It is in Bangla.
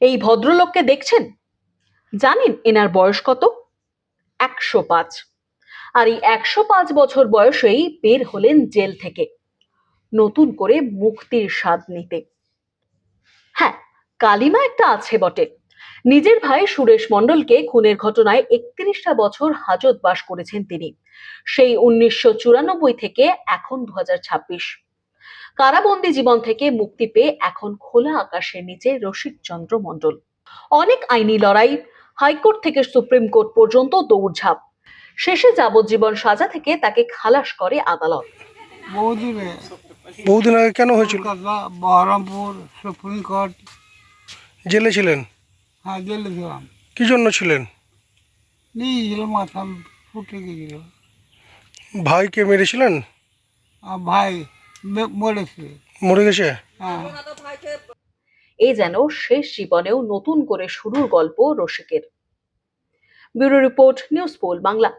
এই ভদ্রলোককে দেখছেন? জানেন এনার বয়স কত? 105। আর এই 105 বছর বয়সেই বের হলেন জেল থেকে নতুন করে মুক্তির স্বাদ নিতে। হ্যাঁ, কালিমা একটা আছে বটে। নিজের ভাই সুরেশ মণ্ডলকে খুনের ঘটনায় 31টা বছর হাজতবাস করেছেন তিনি। সেই 1994 থেকে এখন 2026। কারাবন্দী জীবন থেকে মুক্তি পেয়ে এখন খোলা আকাশের নিচে রসিক চন্দ্র মণ্ডল। অনেক আইনি লড়াই, হাইকোর্ট থেকে সুপ্রিম কোর্ট পর্যন্ত দৌড়ঝাঁপ, শেষে যাবজ্জীবন সাজা থেকে তাকে খালাস করে আদালত। বহুদিন আগে কেন হয়েছিল? Baharampur supreme court. জেলে ছিলেন? হ্যাঁ, জেলে ছিলাম। কি জন্য ছিলেন? নিয়েছিল, মাথা ফুটে গিয়েছিল। ভাইকে মেরেছিলেন? আর ভাই মরেছে। মরে গেছে? হ্যাঁ। এ যেন শেষ জীবনেও নতুন করে শুরুর গল্প রসিকের। Bureau report, news pole Bangla.